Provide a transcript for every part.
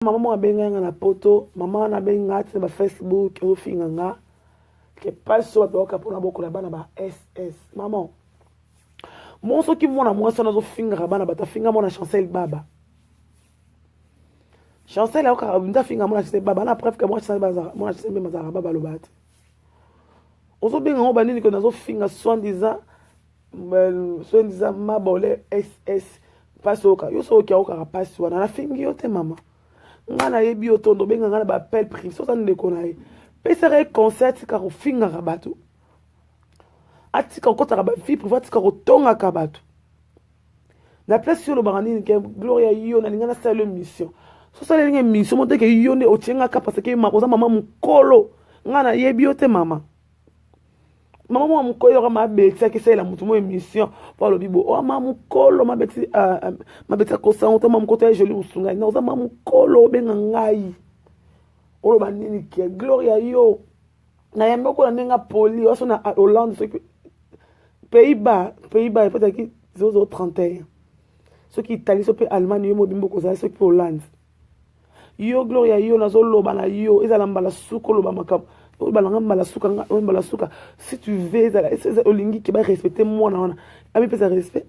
Maman a benga na poto, maman a benga na Facebook, au finanga. Que pas sur la boca pour la boca la bana ba SS. Maman. Mon so qui mona moi ça nazo finga bana ba ta finga mona chancel baba. Chancel a ka nda finga mona chancel baba na preuve que moi chancel baba mona chancel mazara baba lo bat. Ozo benga ngo banini ko nazo finga soi-disant mabole SS. Pas soka. Yo so ki a pas sur na fingi yo te mama. Ngana yebi otondo benga ngana ba appel privé so tande kona ye pesere concert ka ko finga rabatu atika ko tara ba vie private ka ko tonga kabatu na place sur le barani ke Gloria yo na ngana sala mission so sala linga mission mo te ke yo ne otenga ka parce que makoza mama mukolo ngana yebi ote mama mama mukolo ka Mabe ki sala mutu mo mission pour le bibo o mama mukolo Mabe ko sa on mama mukolo joli usunga na oza mama mukolo benga ngai olo banini ke Gloria yo na yambe ko na nga poli oso na Hollande so Pays-Bas peut-être ki 031 so ki Italie so pe Allemagne yo mobimbo ko za so ki Hollande yo Gloria yo na zo loba na yo ezala mbala suko loba makam si tu veux Olangi qui va respecter moi na ami peut respect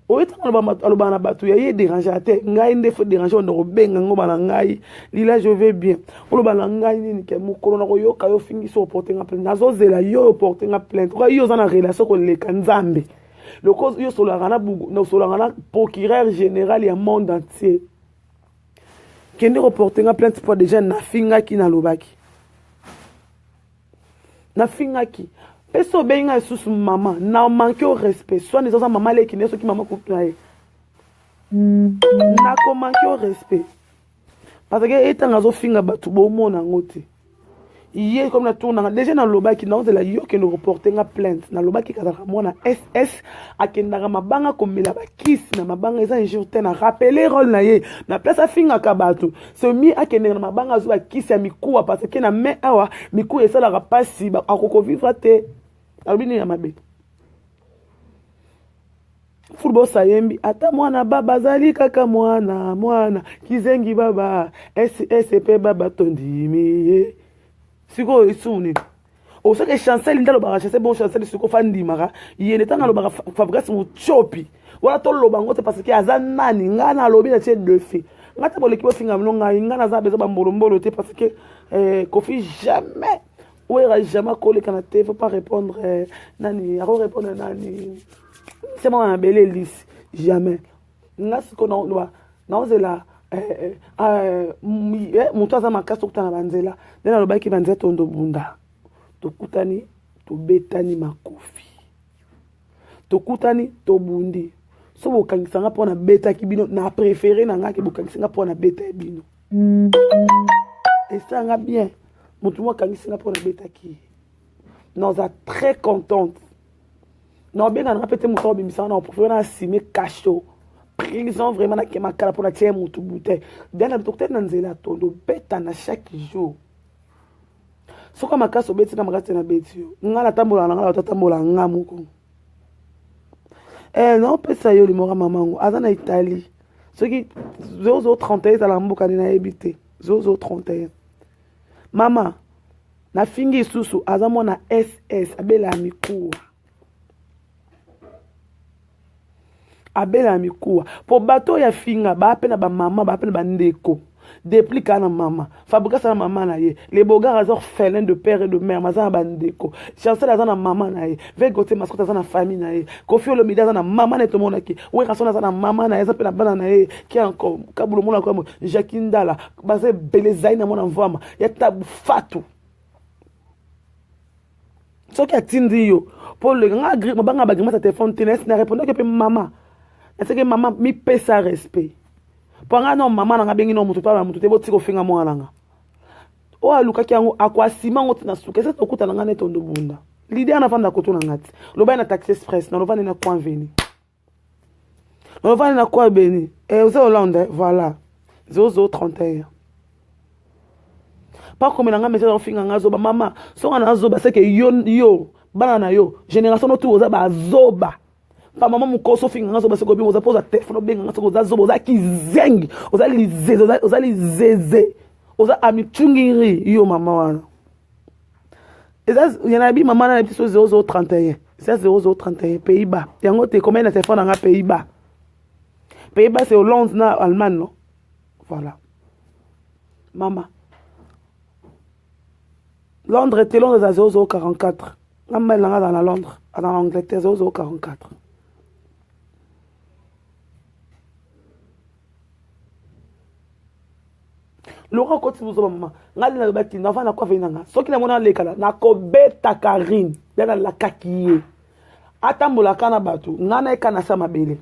o eta aloba na batu ya déranger ate ngai ndefo déranger on robenga ngoma na ngai lila je vais bien oloba na ngai nini ke mukolo na ko yo ka yo fingi so porter nga plainte nazo zela yo porter nga plainte ko yo za na relation ko le kanzambe le cause yo solo ngana bugu no solo ngana procureur général ya monde entier kende reporter nga plainte pour déjà na finga ki na lobaki na finga ki peso benga Lisusu mama na manque au respect soit les autres maman les qui ne sont qui maman coupe na ko manque au respect parce que eta ngazo finga batu bo mona ngote iye comme na tourna déjà na lobaki na on la yo que nous reporter nga plainte na lobaki kazaka mona SS akendaka mabanga komela ba kiss na mabanga eza injure na rappeler rôle na ye na place afinga kabatu so mi akendaka na mabanga zo ba kiss ya mikuwa parce que na me awa mikuwa esala rapasi ba akoko vivre te albini ya Mabe football sayembi ata mwana baba zali kaka mwana kizengi baba SSP baba tondimi siko isuni o sake chancel ndalo ba chancel bon chancel siko fandi mara yene tanga lo ba fabrice mu chopi wala to lo bango te parce que azanani ngana lobi na tie de fait ngata bo l'équipe finga mnonga ngana za bezo ba mbolombolo te parce que Kofi jamais ou il jamais collé quand il faut pas répondre nani répondre nani c'est moi un bel lisse jamais ngas ko na ozela mutu aza makasi tokutana banzela nde nalobaki banzela tondo bunda tokutani tobetani makofi tokutani tobundi so bokangisanga mpo na betaki bino na préféré na ngaki bokangisanga mpo na beta bino esanga bien mutu mo kangisinga mpo na betaki noza très contente na benga na répéter mutu obimisanga na préféré na assumer cacho prison vraiment na ke makala pour na tie mutu bute bien na docteur na nzela tondo beta na chaque jour soka makaso beti na makasi na beti yo ngala tambola na ngala tatambola ngamuko non pesa yo limora mamango aza na Italie soki 031 za la mboka na ebité 031 mama na fingi Lisusu aza mona SS abela mikuwa abela mikuwa po bato ya finga ba pe na ba mama ba pe na ba ndeko déplique na mama fabrica na mama na ye les bogards azor orphelins de père et de mère maza ba ndeko chancel azana mama na ye vegote mascota azana famille na ye Kofi Olomide azana mama na to monaki we rasona azana mama na ye za pe na bana na ye ki encore kabulo mona kwa Jakindala baze belezai na mona mvama ya tabu fatu soki atindi yo pour le nga mabanga ba grima ta téléphone tennis na répondre que maman est-ce que maman mi paie sa respect pour nga non maman nga bengi no mutu pa mutu te botiko finga mwana nga o aluka kyango akwasima ngoti na suka c'est okuta nga neto ndo bunda l'idée na vanda koto na ngati loba na taxi express na lovana na coin veni lovana na coin beni aux Hollande voilà 0031 pas comme nga message au finga nga zoba mama so nga zoba c'est que yo bana na yo génération autour oza ba zoba pa maman mukoso finga nga so basiko bi oza poza téléphone benga nga so oza zobo oza kizengi oza lizeze oza lizeze oza amichungiri yo mama wana eza yana bi mama na biso 0031 c'est 0031 Pays-Bas yango te combien na téléphone nga Pays-Bas c'est Hollande na Allemagne non voilà mama Londres était Londres à 0044 nga langa dans la Londres dans l'Angleterre 0044 Laura koti buzo mama ngali na bati na vana kwa venanga soki na mona lekala na kobeta Carine dana la kakiye atambola kana batu ngana ekana sa mabele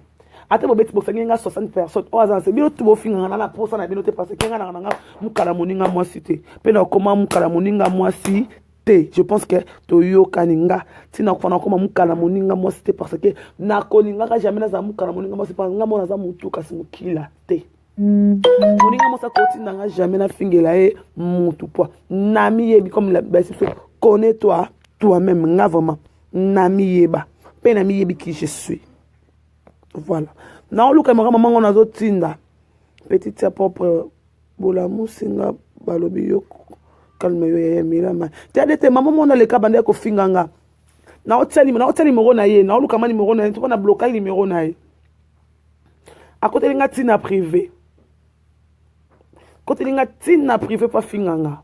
ate bobeti bosangenga 60 personnes o azanse bino tubo finga na posa na bino te parce que ngana nga mukala moninga mwasi te pe na koma mukala moninga mwasi te je pense que toyo kaninga tina kufana koma mukala moninga mwasi te parce que na koninga ka jamais na za mukala moninga mwasi parce nga mona za mutu kasi mukila te moninga mosa koti nanga jamais na fingela e mutu po nami yebi comme la basi connais toi toi-même nga vraiment nami yeba pe nami yebi qui je suis voilà na oluka maman ngona zo tinda petite sa propre bola musinga balobi yo calme yo ya milama te maman mona le kabande ko finganga na oteli numéro na ye na oluka ma numéro na ye to na bloquer numéro na ye à côté linga tina privé côté linga tina privé pa finganga